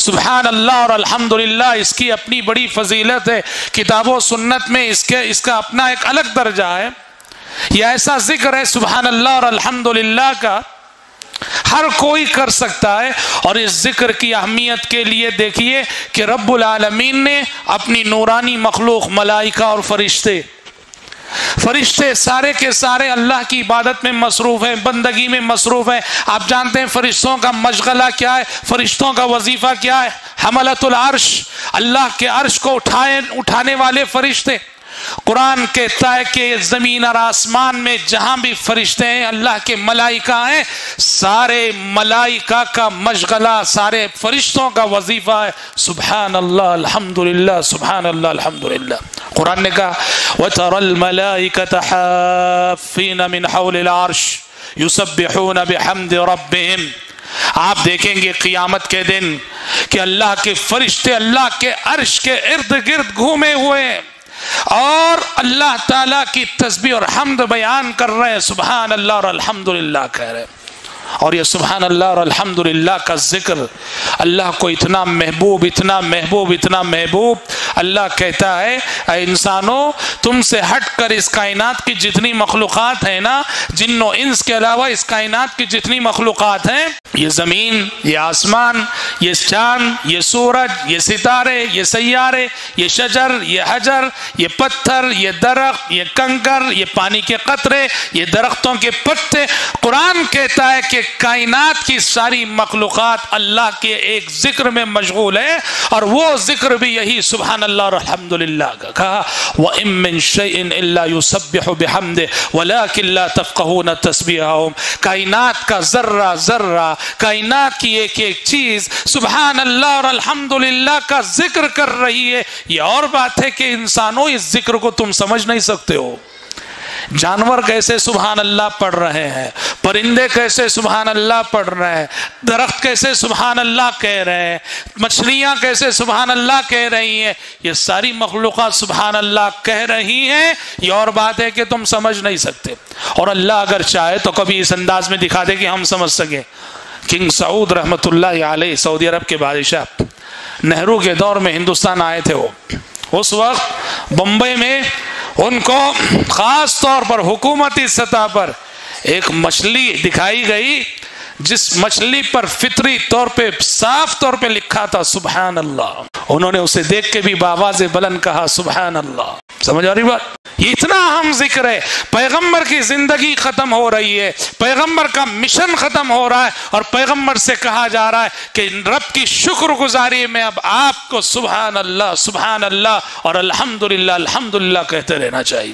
सुभान अल्लाह और अल्हम्दुलिल्लाह इसकी अपनी बड़ी फजीलत है, किताबों सुन्नत में इसका अपना एक अलग दर्जा है। यह ऐसा जिक्र है सुभान अल्लाह और अल्हम्दुलिल्लाह का, हर कोई कर सकता है। और इस जिक्र की अहमियत के लिए देखिए कि रब्बुल आलमीन ने अपनी नूरानी मखलूक मलाइका और फरिश्ते सारे के सारे अल्लाह की इबादत में मसरूफ हैं, बंदगी में मसरूफ हैं। आप जानते हैं फरिश्तों का मशगला क्या है, फरिश्तों का वजीफा क्या है? हमलतुल अर्श, अल्लाह के अर्श को उठाने वाले फरिश्ते। कुरान कहता है कि जमीन और आसमान में जहां भी फरिश्ते हैं अल्लाह के मलाइका हैं, सारे मलाइका का मशगला, सारे फरिश्तों का वजीफा है सुभान अल्लाह अल्हम्दुलिल्लाह, सुभान अल्लाह अल्हम्दुलिल्लाह। कुरान ने कहा वतरल मलाइकता हाफीन मिन हौलिल अर्श युसब्बिहून बिहम्दि रब्बिहिम। आप देखेंगे क़ियामत के दिन कि अल्लाह के फरिश्ते अल्लाह के अर्श के इर्द गिर्द घूमे हुए हैं और अल्लाह ताला की तस्बीह और हम्द बयान कर रहे हैं, सुभान अल्लाह और अल्हम्दुलिल्लाह कह रहे हैं। और ये सुभान अल्लाह और अल्हम्दुलिल्लाह का जिक्र अल्लाह को इतना महबूब, इतना महबूब, इतना महबूब। अल्लाह कहता है ऐ इंसानों, तुमसे हट कर इस कायनात की जितनी मखलूक़ात हैं ना, जिन्नो इंस के अलावा इस कायनात की जितनी मखलूक़ात हैं, ये ज़मीन, ये आसमान, ये चाँद, ये सूरज, ये सितारे, ये सैयारे, ये शजर, ये हजर, ये पत्थर, ये दरख्त, ये कंकर, ये पानी के कतरे, ये दरख्तों के पत्ते, कुरान कहता है कि कायनात की सारी मखलूक़ात अल्लाह के एक जिक्र में मशगूल है। और वो जिक्र भी यही सुभान अल्लाह और अल्हम्दुलिल्लाह का कहा, व इम मिन शैइन इल्ला युसब्बिहु बिहम्दिहि वलाकिन ला तफ़क़हून तस्बीहहुम। कायनात का जर्रा जर्रा, कायनात की एक एक चीज सुभान अल्लाह और अल्हम्दुलिल्लाह का जिक्र कर रही है। ये और बात है कि इंसानों इस जिक्र को तुम समझ नहीं सकते हो। जानवर कैसे सुभान अल्लाह पढ़ रहे हैं, परिंदे कैसे सुभान अल्लाह पढ़ रहे हैं, दरख्त कैसे सुभान अल्लाह कह रहे हैं, मछलियां कैसे सुभान अल्लाह कह रही हैं, ये सारी मखलूक़ात सुभान अल्लाह कह रही हैं। ये और बात है कि तुम समझ नहीं सकते। और अल्लाह अगर चाहे तो कभी इस अंदाज में दिखा दे कि हम समझ सके। किंग सऊद रहमतुल्लाह अलैह, सऊदी अरब के बादशाह, नेहरू के दौर में हिंदुस्तान आए थे। वो उस वक्त बम्बई में उनको खास तौर पर हुकूमती सतह पर एक मछली दिखाई गई, जिस मछली पर फितरी तौर पे साफ तौर पे लिखा था सुभान अल्लाह। उन्होंने उसे देख के भी बावाज़े बुलंद कहा सुभान अल्लाह। समझ आ रही बात? ये इतना अहम जिक्र है। पैगंबर की जिंदगी खत्म हो रही है, पैगंबर का मिशन खत्म हो रहा है और पैगंबर से कहा जा रहा है कि रब की शुक्रगुजारी में अब आपको सुभान अल्लाह और अल्हम्दुलिल्लाह अल्हम्दुलिल्लाह कहते रहना चाहिए।